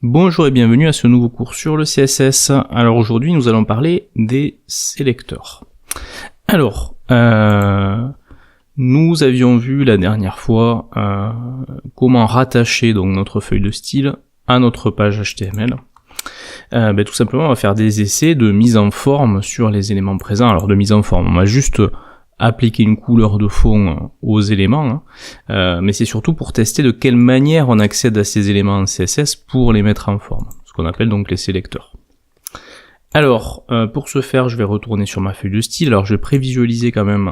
Bonjour et bienvenue à ce nouveau cours sur le CSS. Alors aujourd'hui nous allons parler des sélecteurs. Alors, nous avions vu la dernière fois comment rattacher donc notre feuille de style à notre page HTML. Tout simplement on va faire des essais de mise en forme sur les éléments présents. Alors de mise en forme, on va juste appliquer une couleur de fond aux éléments, mais c'est surtout pour tester de quelle manière on accède à ces éléments en CSS pour les mettre en forme, ce qu'on appelle donc les sélecteurs. Alors, pour ce faire, je vais retourner sur ma feuille de style. Alors, je vais prévisualiser quand même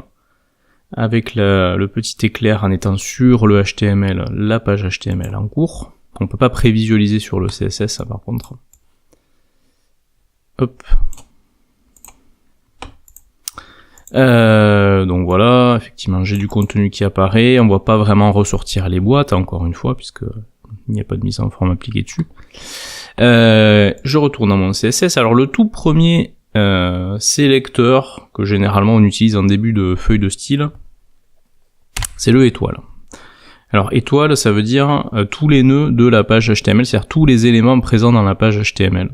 avec le petit éclair en étant sur le HTML, la page HTML en cours. On peut pas prévisualiser sur le CSS, ça par contre. Hop. Donc voilà, effectivement j'ai du contenu qui apparaît, on voit pas vraiment ressortir les boîtes, encore une fois, puisque il n'y a pas de mise en forme appliquée dessus. Je retourne dans mon CSS. Alors le tout premier sélecteur que généralement on utilise en début de feuille de style, c'est le étoile. Alors étoile, ça veut dire tous les nœuds de la page HTML, c'est-à-dire tous les éléments présents dans la page HTML.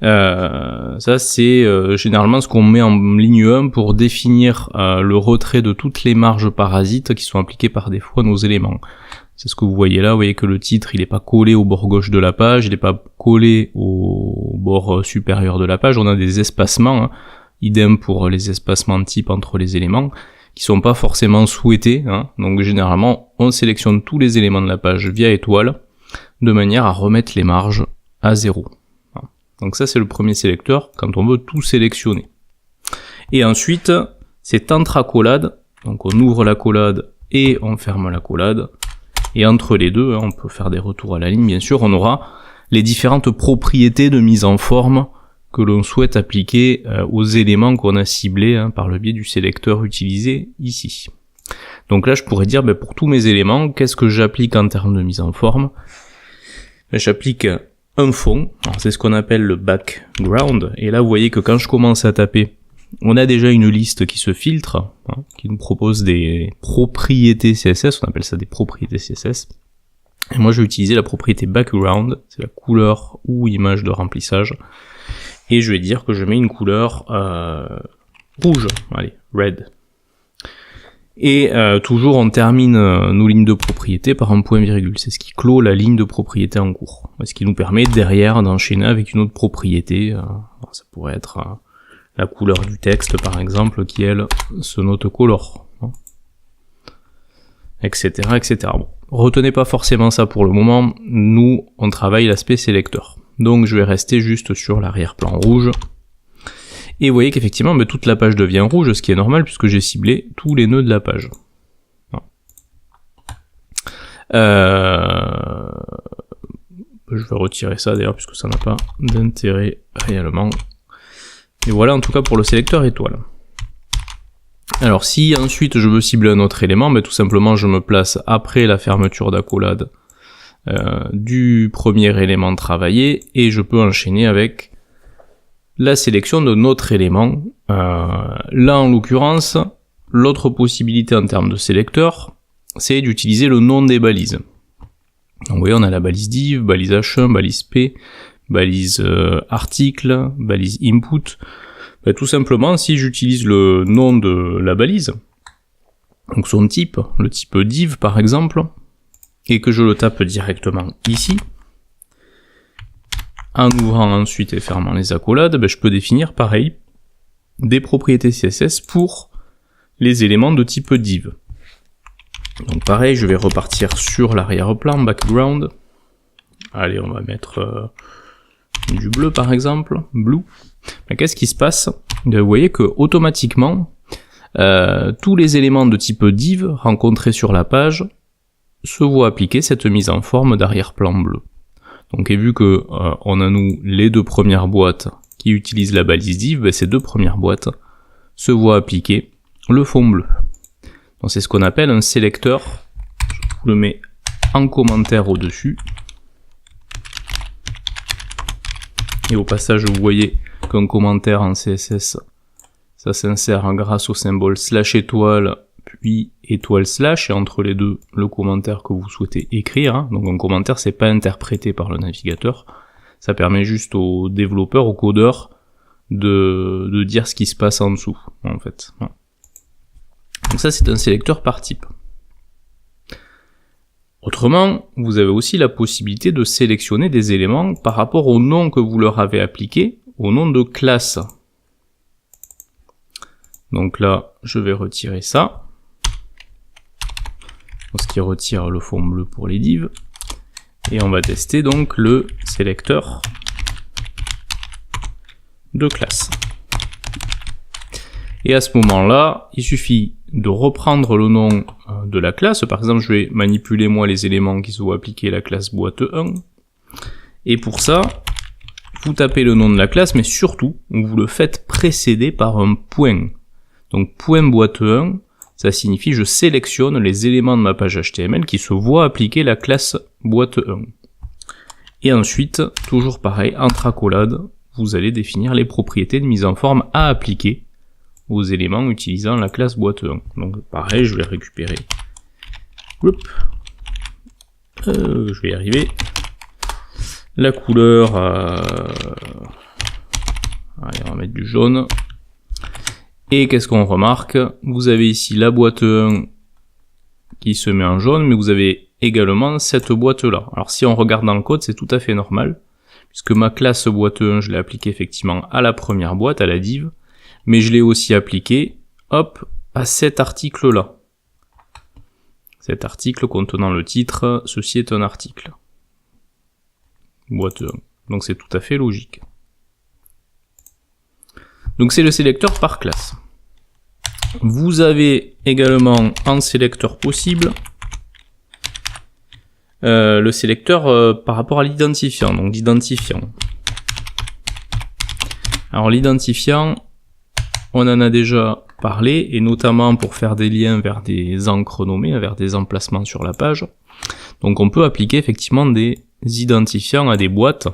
Ça c'est généralement ce qu'on met en ligne 1 pour définir le retrait de toutes les marges parasites qui sont appliquées par défaut à nos éléments. C'est ce que vous voyez là, vous voyez que le titre il n'est pas collé au bord gauche de la page, il n'est pas collé au bord supérieur de la page, on a des espacements, idem pour les espacements type entre les éléments, qui sont pas forcément souhaités, donc généralement on sélectionne tous les éléments de la page via étoile, de manière à remettre les marges à 0. Donc ça c'est le premier sélecteur quand on veut tout sélectionner. Et ensuite c'est entre-accolade, donc on ouvre l'accolade et on ferme l'accolade. Et entre les deux, on peut faire des retours à la ligne bien sûr, on aura les différentes propriétés de mise en forme que l'on souhaite appliquer aux éléments qu'on a ciblés par le biais du sélecteur utilisé ici. Donc là je pourrais dire pour tous mes éléments, qu'est-ce que j'applique en termes de mise en forme? J'applique un fond, c'est ce qu'on appelle le background, et là vous voyez que quand je commence à taper, on a déjà une liste qui se filtre, qui nous propose des propriétés CSS, on appelle ça des propriétés CSS, et moi je vais utiliser la propriété background, c'est la couleur ou image de remplissage, et je vais dire que je mets une couleur rouge, allez, red. Et toujours on termine nos lignes de propriété par un point virgule, c'est ce qui clôt la ligne de propriété en cours, ce qui nous permet derrière d'enchaîner avec une autre propriété, ça pourrait être la couleur du texte par exemple qui elle se note color, etc. etc. Bon, retenez pas forcément ça pour le moment, nous on travaille l'aspect sélecteur, donc je vais rester juste sur l'arrière-plan rouge. Et vous voyez qu'effectivement, toute la page devient rouge, ce qui est normal puisque j'ai ciblé tous les nœuds de la page. Je vais retirer ça d'ailleurs puisque ça n'a pas d'intérêt réellement. Et voilà en tout cas pour le sélecteur étoile. Alors si ensuite je veux cibler un autre élément, tout simplement je me place après la fermeture d'accolade du premier élément travaillé et je peux enchaîner avec la sélection de notre élément. Là en l'occurrence, l'autre possibilité en termes de sélecteur, c'est d'utiliser le nom des balises. Donc vous voyez on a la balise div, balise h1, balise p, balise article, balise input. Tout simplement si j'utilise le nom de la balise, donc son type, le type div par exemple, et que je le tape directement ici, en ouvrant ensuite et fermant les accolades, je peux définir pareil des propriétés CSS pour les éléments de type div. Donc pareil, je vais repartir sur l'arrière-plan, background. Allez, on va mettre du bleu par exemple, blue. Qu'est-ce qui se passe? Vous voyez que automatiquement, tous les éléments de type div rencontrés sur la page se voient appliquer cette mise en forme d'arrière-plan bleu. Donc et vu que on a nous les deux premières boîtes qui utilisent la balise div, ces deux premières boîtes se voient appliquer le fond bleu. Donc c'est ce qu'on appelle un sélecteur. Je vous le mets en commentaire au-dessus. Et au passage vous voyez qu'un commentaire en CSS, ça s'insère grâce au symbole /étoile puis étoile slash, et entre les deux, le commentaire que vous souhaitez écrire. Hein. Donc un commentaire, c'est pas interprété par le navigateur. Ça permet juste aux développeurs, aux codeurs, de dire ce qui se passe en dessous, en fait. Voilà. Donc ça, c'est un sélecteur par type. Autrement, vous avez aussi la possibilité de sélectionner des éléments par rapport au nom que vous leur avez appliqué, au nom de classe. Donc là, je vais retirer ça. Ce qui retire le fond bleu pour les divs. Et on va tester donc le sélecteur de classe. Et à ce moment-là, il suffit de reprendre le nom de la classe. Par exemple, je vais manipuler moi les éléments qui sont appliqués à la classe boîte 1. Et pour ça, vous tapez le nom de la classe, mais surtout, vous le faites précéder par un point. Donc point boîte 1, ça signifie je sélectionne les éléments de ma page HTML qui se voient appliquer la classe boîte 1. Et ensuite, toujours pareil, entre accolades, vous allez définir les propriétés de mise en forme à appliquer aux éléments utilisant la classe boîte 1. Donc pareil, je vais récupérer. Je vais y arriver. La couleur. Allez, on va mettre du jaune. Et qu'est-ce qu'on remarque? Vous avez ici la boîte 1 qui se met en jaune, mais vous avez également cette boîte-là. Alors si on regarde dans le code, c'est tout à fait normal, puisque ma classe boîte 1, je l'ai appliquée effectivement à la première boîte, à la div, mais je l'ai aussi appliqué, hop, à cet article-là. Cet article contenant le titre, ceci est un article. Boîte 1. Donc c'est tout à fait logique. Donc c'est le sélecteur par classe. Vous avez également en sélecteur possible le sélecteur par rapport à l'identifiant, donc l'identifiant. Alors l'identifiant, on en a déjà parlé, et notamment pour faire des liens vers des encres nommées, vers des emplacements sur la page. Donc on peut appliquer effectivement des identifiants à des boîtes.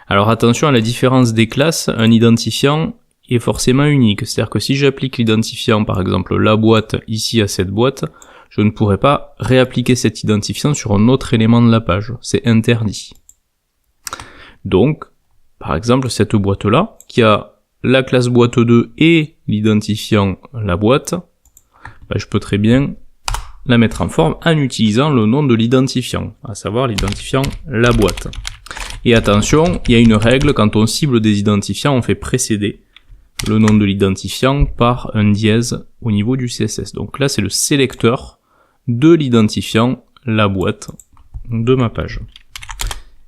Alors attention à la différence des classes, un identifiant est forcément unique. C'est-à-dire que si j'applique l'identifiant, par exemple la boîte ici à cette boîte, je ne pourrai pas réappliquer cet identifiant sur un autre élément de la page. C'est interdit. Donc, par exemple, cette boîte-là, qui a la classe boîte 2 et l'identifiant la boîte, je peux très bien la mettre en forme en utilisant le nom de l'identifiant, à savoir l'identifiant la boîte. Et attention, il y a une règle, quand on cible des identifiants, on fait précéder le nom de l'identifiant par un dièse au niveau du CSS. Donc là, c'est le sélecteur de l'identifiant la boîte de ma page.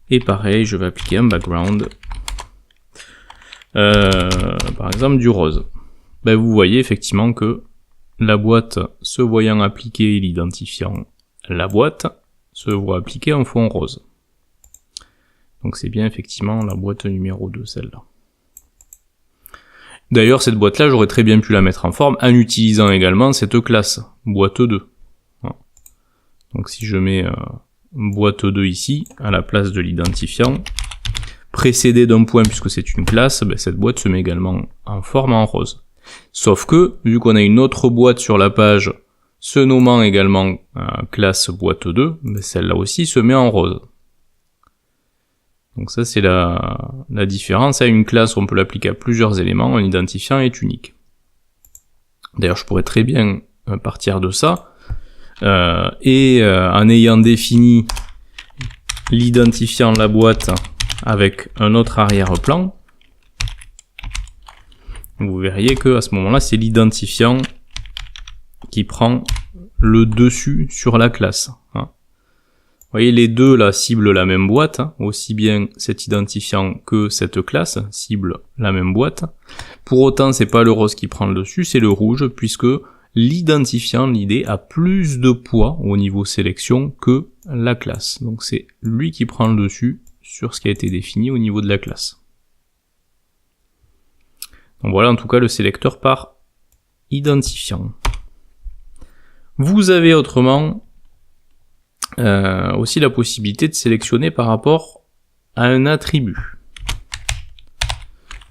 Et pareil, je vais appliquer un background, par exemple du rose. Vous voyez effectivement que la boîte se voyant appliquer l'identifiant la boîte se voit appliquer un fond rose. Donc c'est bien effectivement la boîte numéro 2, celle-là. D'ailleurs, cette boîte-là, j'aurais très bien pu la mettre en forme en utilisant également cette classe, boîte 2. Voilà. Donc si je mets boîte 2 ici, à la place de l'identifiant, précédé d'un point puisque c'est une classe, cette boîte se met également en forme en rose. Sauf que, vu qu'on a une autre boîte sur la page, se nommant également classe boîte 2, celle-là aussi se met en rose. Donc ça c'est la différence. À une classe, on peut l'appliquer à plusieurs éléments, un identifiant est unique. D'ailleurs, je pourrais très bien partir de ça, et en ayant défini l'identifiant la boîte avec un autre arrière-plan, vous verriez que à ce moment-là, c'est l'identifiant qui prend le dessus sur la classe. Vous voyez, les deux là ciblent la même boîte, aussi bien cet identifiant que cette classe ciblent la même boîte. Pour autant, c'est pas le rose qui prend le dessus, c'est le rouge, puisque l'identifiant, l'idée, a plus de poids au niveau sélection que la classe. Donc c'est lui qui prend le dessus sur ce qui a été défini au niveau de la classe. Donc voilà en tout cas le sélecteur par identifiant. Vous avez autrement aussi la possibilité de sélectionner par rapport à un attribut.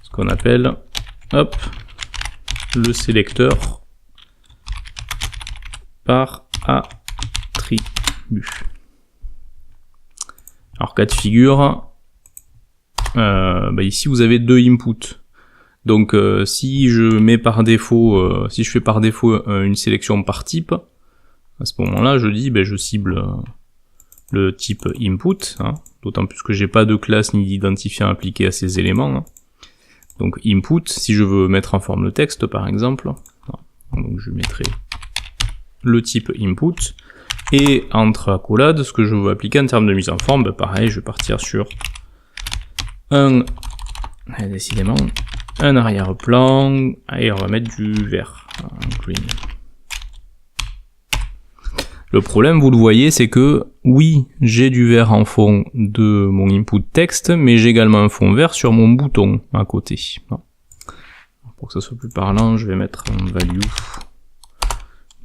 Ce qu'on appelle le sélecteur par attribut. Alors cas de figure, ici vous avez deux inputs. Donc si je mets par défaut, si je fais par défaut une sélection par type, à ce moment-là je dis je cible le type input, hein, d'autant plus que j'ai pas de classe ni d'identifiant appliqué à ces éléments. Hein. Donc input, si je veux mettre en forme le texte par exemple, donc je mettrai le type input, et entre accolades, ce que je veux appliquer en termes de mise en forme, pareil, je vais partir sur décidément, un arrière-plan, et on va mettre du vert, green. Le problème, vous le voyez, c'est que, oui, j'ai du vert en fond de mon input texte, mais j'ai également un fond vert sur mon bouton à côté. Pour que ça soit plus parlant, je vais mettre un value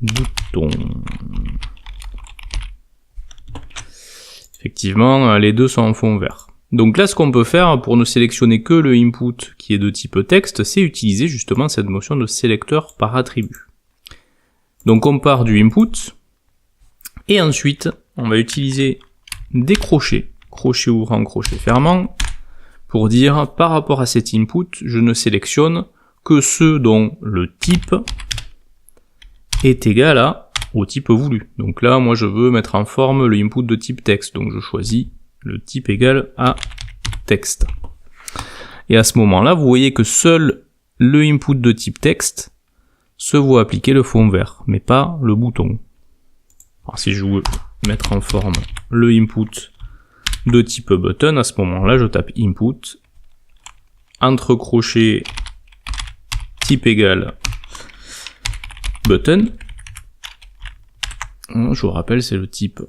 bouton. Effectivement, les deux sont en fond vert. Donc là, ce qu'on peut faire pour ne sélectionner que le input qui est de type texte, c'est utiliser justement cette notion de sélecteur par attribut. Donc on part du input, et ensuite, on va utiliser des crochets, crochet ouvrant, crochet fermant, pour dire, par rapport à cet input, je ne sélectionne que ceux dont le type est égal au type voulu. Donc là, moi, je veux mettre en forme le input de type texte, donc je choisis le type égal à texte. Et à ce moment-là, vous voyez que seul le input de type texte se voit appliquer le fond vert, mais pas le bouton. Alors si je veux mettre en forme le input de type button, à ce moment-là, je tape input, entre crochets, type égal button. Je vous rappelle, c'est le type,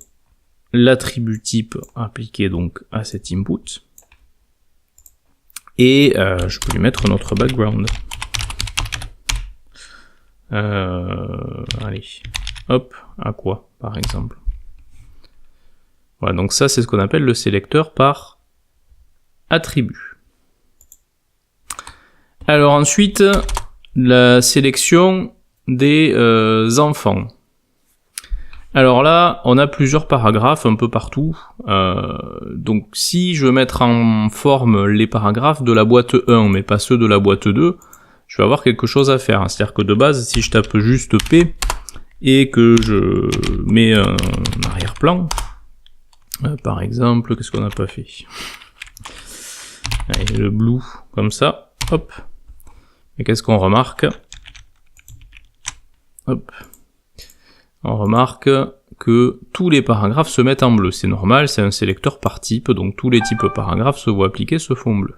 l'attribut type appliqué donc à cet input. Et je peux lui mettre notre background. Allez, hop, à quoi par exemple. Voilà, donc ça c'est ce qu'on appelle le sélecteur par attribut. Alors ensuite, la sélection des enfants. Alors là, on a plusieurs paragraphes un peu partout. Donc si je veux mettre en forme les paragraphes de la boîte 1, mais pas ceux de la boîte 2, je vais avoir quelque chose à faire. C'est-à-dire que de base, si je tape juste P et que je mets un arrière-plan, par exemple, qu'est-ce qu'on n'a pas fait? Allez, le blue, comme ça, hop. Et qu'est-ce qu'on remarque? Hop. On remarque que tous les paragraphes se mettent en bleu. C'est normal, c'est un sélecteur par type, donc tous les types paragraphes se voient appliquer ce fond bleu.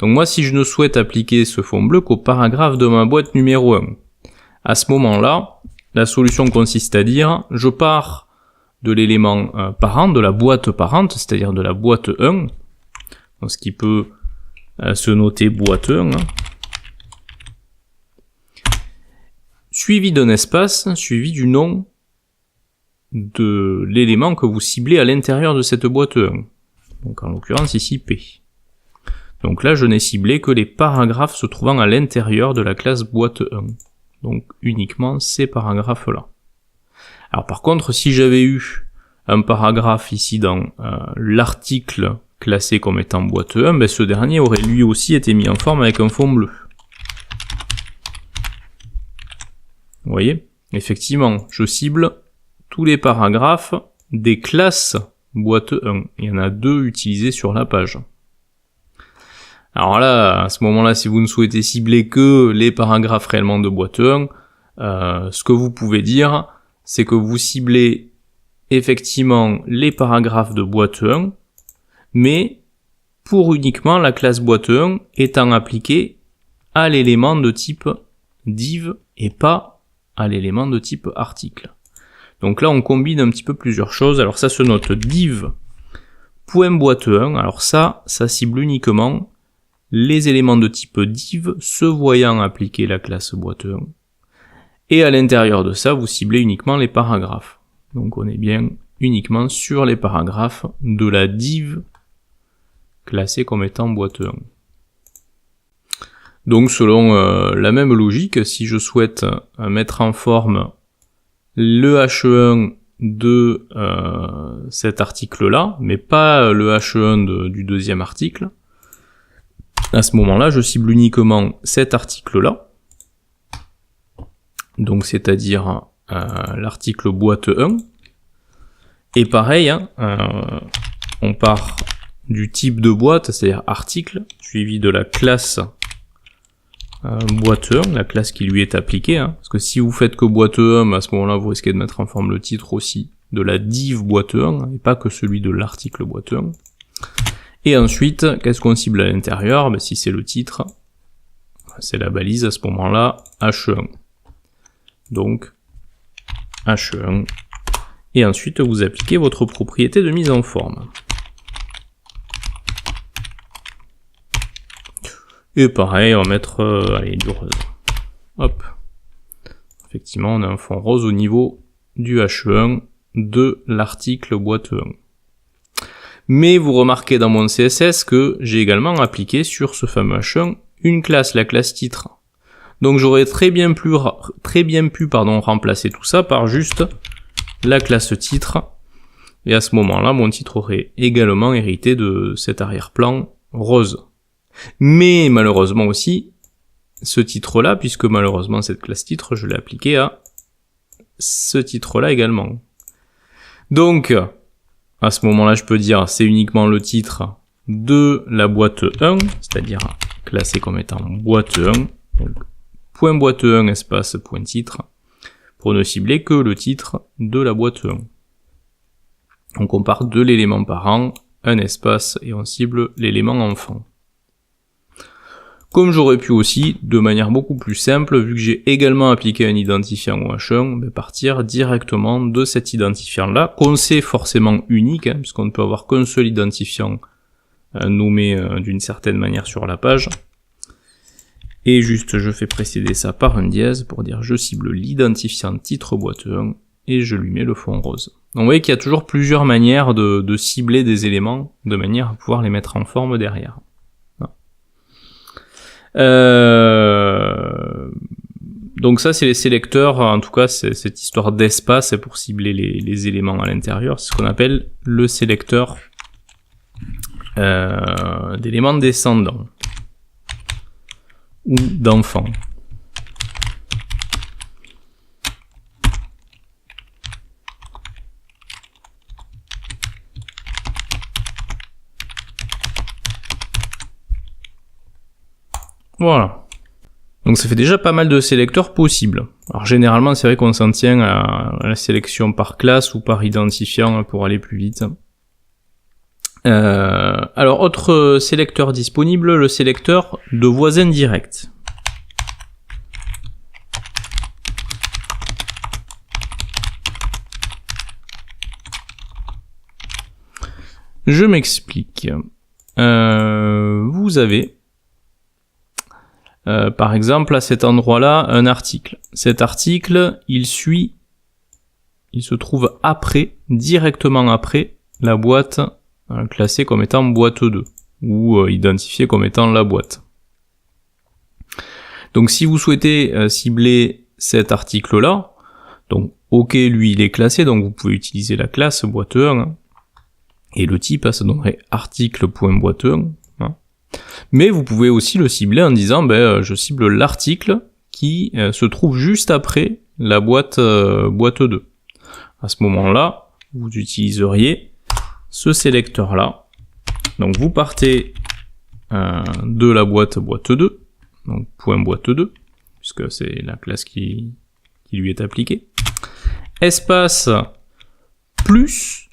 Donc moi, si je ne souhaite appliquer ce fond bleu qu'au paragraphe de ma boîte numéro 1, à ce moment-là, la solution consiste à dire, je pars de l'élément parent, de la boîte parente, c'est-à-dire de la boîte 1, donc ce qui peut se noter boîte 1, suivi d'un espace, suivi du nom de l'élément que vous ciblez à l'intérieur de cette boîte 1. Donc en l'occurrence ici P. Donc là je n'ai ciblé que les paragraphes se trouvant à l'intérieur de la classe boîte 1. Donc uniquement ces paragraphes-là. Alors par contre, si j'avais eu un paragraphe ici dans l'article classé comme étant boîte 1, ce dernier aurait lui aussi été mis en forme avec un fond bleu. Vous voyez, effectivement, je cible tous les paragraphes des classes boîte 1. Il y en a 2 utilisés sur la page. Alors là, à ce moment-là, si vous ne souhaitez cibler que les paragraphes réellement de boîte 1, ce que vous pouvez dire, c'est que vous ciblez effectivement les paragraphes de boîte 1, mais pour uniquement la classe boîte 1 étant appliquée à l'élément de type div et pas à l'élément de type article. Donc là, on combine un petit peu plusieurs choses. Alors ça se note div.boîte 1. Alors ça cible uniquement les éléments de type div se voyant appliquer la classe boîte 1. Et à l'intérieur de ça, vous ciblez uniquement les paragraphes. Donc on est bien uniquement sur les paragraphes de la div classée comme étant boîte 1. Donc selon la même logique, si je souhaite mettre en forme le H1 de cet article-là, mais pas le H1 du deuxième article. À ce moment-là, je cible uniquement cet article-là, donc c'est-à-dire l'article boîte 1. Et pareil, hein, on part du type de boîte, c'est-à-dire article, suivi de la classe boîte 1, la classe qui lui est appliquée, hein, parce que si vous faites que boîte 1, à ce moment-là, vous risquez de mettre en forme le titre aussi de la div boîte 1, et pas que celui de l'article boîte 1. Et ensuite, qu'est-ce qu'on cible à l'intérieur? Ben, si c'est le titre, c'est la balise à ce moment-là, H1. Donc, H1. Et ensuite, vous appliquez votre propriété de mise en forme. Et pareil, on va mettre allez, du rose. Hop. Effectivement, on a un fond rose au niveau du H1 de l'article boîte 1. Mais vous remarquez dans mon CSS que j'ai également appliqué sur ce fameux H1 une classe, la classe titre. Donc j'aurais très bien pu remplacer tout ça par juste la classe titre. Et à ce moment-là, mon titre aurait également hérité de cet arrière-plan rose. Mais malheureusement aussi, ce titre-là, puisque malheureusement cette classe titre, je l'ai appliqué à ce titre-là également. Donc, à ce moment-là, je peux dire c'est uniquement le titre de la boîte 1, c'est-à-dire classé comme étant boîte 1, donc point boîte 1 espace point titre, pour ne cibler que le titre de la boîte 1. Donc on part de l'élément parent, un espace, et on cible l'élément enfant. Comme j'aurais pu aussi, de manière beaucoup plus simple, vu que j'ai également appliqué un identifiant au H1, partir directement de cet identifiant-là, qu'on sait forcément unique, hein, puisqu'on ne peut avoir qu'un seul identifiant nommé d'une certaine manière sur la page. Et juste, je fais précéder ça par un dièse pour dire je cible l'identifiant titre boîte 1 et je lui mets le fond rose. Donc vous voyez qu'il y a toujours plusieurs manières de cibler des éléments de manière à pouvoir les mettre en forme derrière. Donc ça c'est les sélecteurs, en tout cas c'est cette histoire d'espace, c'est pour cibler les éléments à l'intérieur, c'est ce qu'on appelle le sélecteur d'éléments descendants ou d'enfants. Voilà. Donc ça fait déjà pas mal de sélecteurs possibles. Alors généralement c'est vrai qu'on s'en tient à la sélection par classe ou par identifiant pour aller plus vite. Alors autre sélecteur disponible, le sélecteur de voisins directs. Je m'explique. Vous avez par exemple à cet endroit-là un article. Cet article, il se trouve après, directement après la boîte classée comme étant boîte 2 ou identifiée comme étant la boîte. Donc si vous souhaitez cibler cet article-là, donc ok, lui il est classé, donc vous pouvez utiliser la classe boîte 1 hein, et le type, ça donnerait article.boîte 1. Mais vous pouvez aussi le cibler en disant je cible l'article qui se trouve juste après la boîte 2. À ce moment-là, vous utiliseriez ce sélecteur-là. Donc vous partez de la boîte 2, donc point boîte 2, puisque c'est la classe qui lui est appliquée. Espace plus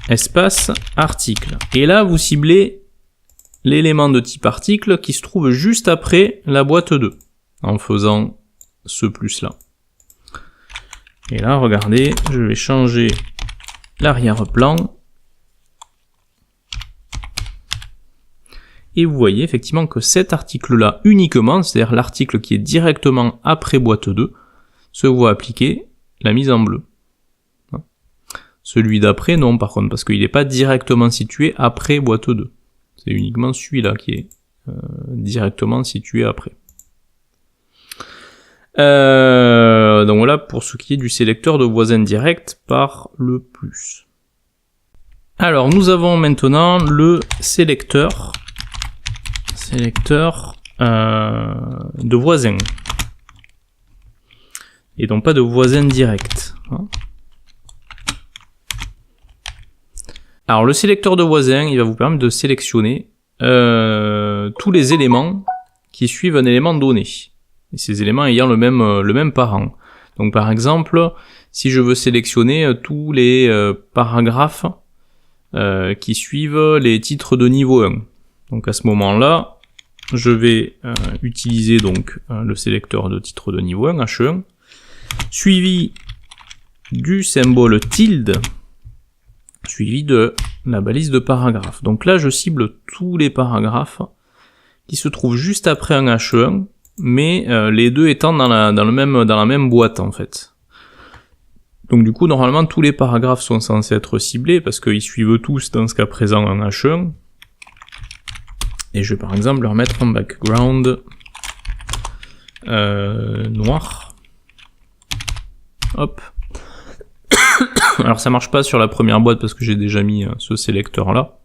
espace article. Et là, vous ciblez l'élément de type article qui se trouve juste après la boîte 2, en faisant ce plus-là. Et là, regardez, je vais changer l'arrière-plan. Et vous voyez effectivement que cet article-là uniquement, c'est-à-dire l'article qui est directement après boîte 2, se voit appliquer la mise en bleu. Celui d'après, non par contre, parce qu'il n'est pas directement situé après boîte 2. C'est uniquement celui-là qui est directement situé après. Donc voilà pour ce qui est du sélecteur de voisin direct par le plus. Alors nous avons maintenant le sélecteur de voisins. Et donc pas de voisin direct. Alors le sélecteur de voisins, il va vous permettre de sélectionner tous les éléments qui suivent un élément donné. Et ces éléments ayant le même parent. Donc par exemple, si je veux sélectionner tous les paragraphes qui suivent les titres de niveau 1. Donc à ce moment-là, je vais utiliser donc le sélecteur de titre de niveau 1, H1, suivi du symbole tilde, suivi de la balise de paragraphe. Donc là, je cible tous les paragraphes qui se trouvent juste après un H1, mais les deux étant dans la même boîte en fait. Donc du coup, normalement, tous les paragraphes sont censés être ciblés parce qu'ils suivent tous, dans ce cas présent, un H1. Et je vais par exemple leur mettre un background noir. Hop. Alors ça marche pas sur la première boîte parce que j'ai déjà mis ce sélecteur là.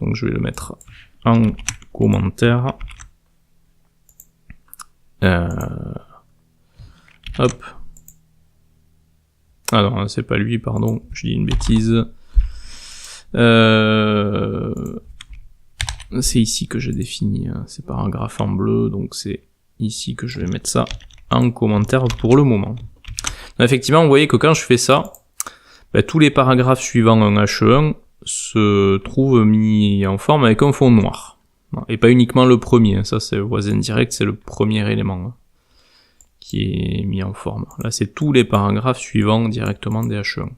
Donc je vais le mettre en commentaire. Hop. Ah non, c'est pas lui, pardon, je dis une bêtise. C'est ici que j'ai défini ces paragraphes en bleu, donc c'est ici que je vais mettre ça en commentaire pour le moment. Donc, effectivement, vous voyez que quand je fais ça, tous les paragraphes suivant un H1 se trouvent mis en forme avec un fond noir. Et pas uniquement le premier, ça c'est voisin direct, c'est le premier élément qui est mis en forme. Là c'est tous les paragraphes suivants directement des H1.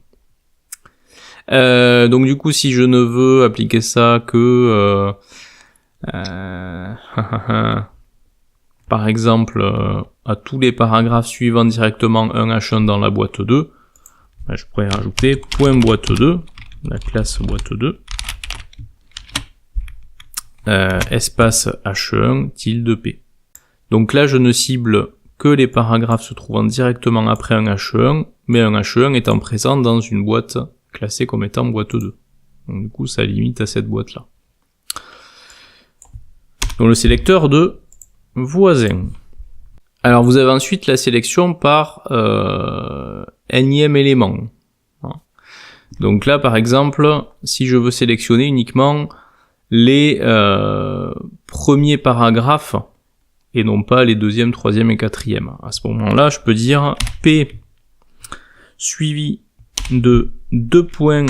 Donc du coup si je ne veux appliquer ça que par exemple à tous les paragraphes suivant directement un H1 dans la boîte 2, je pourrais rajouter point boîte 2, la classe boîte 2, espace H1 tilde P. Donc là je ne cible que les paragraphes se trouvant directement après un H1, mais un H1 étant présent dans une boîte classée comme étant boîte 2. Donc du coup ça limite à cette boîte là. Donc le sélecteur de voisins. Alors vous avez ensuite la sélection par énième élément. Donc là par exemple, si je veux sélectionner uniquement les premiers paragraphes et non pas les deuxième, troisième et quatrième. À ce moment-là, je peux dire P suivi de 2 points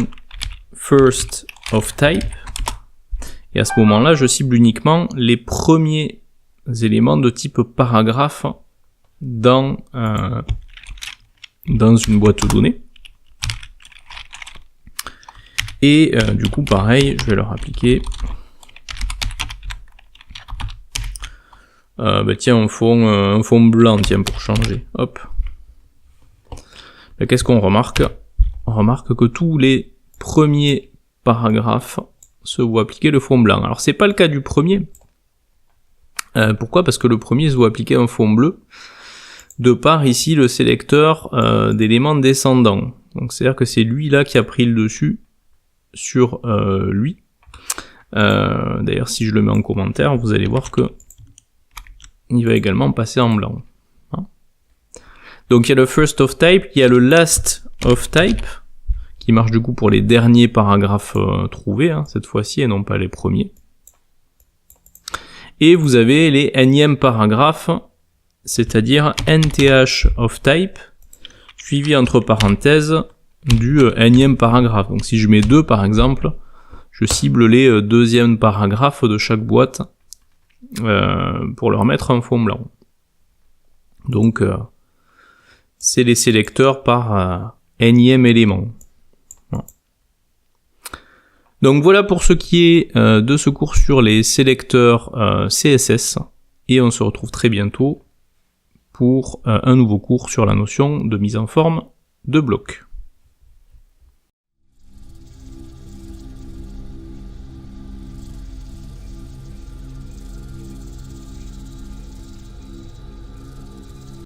first of type, et à ce moment-là, je cible uniquement les premiers éléments de type paragraphe dans une boîte de données. Et du coup, pareil, je vais leur appliquer tiens, un fond blanc, tiens, pour changer. Hop. Qu'est-ce qu'on remarque? On remarque que tous les premiers paragraphes se voient appliquer le fond blanc. Alors c'est pas le cas du premier. Pourquoi? Parce que le premier se voit appliquer un fond bleu, de par ici le sélecteur d'éléments descendants. Donc c'est-à-dire que c'est lui là qui a pris le dessus sur lui. D'ailleurs si je le mets en commentaire, vous allez voir que il va également passer en blanc. Donc il y a le first of type, il y a le last of type, qui marche du coup pour les derniers paragraphes trouvés, cette fois-ci, et non pas les premiers. Et vous avez les énièmes paragraphes, c'est-à-dire nth of type, suivi entre parenthèses du énième paragraphe. Donc si je mets 2 par exemple, je cible les deuxièmes paragraphes de chaque boîte pour leur mettre un fond blanc. Donc c'est les sélecteurs par énième élément. Voilà. Donc voilà pour ce qui est de ce cours sur les sélecteurs CSS, et on se retrouve très bientôt pour un nouveau cours sur la notion de mise en forme de blocs.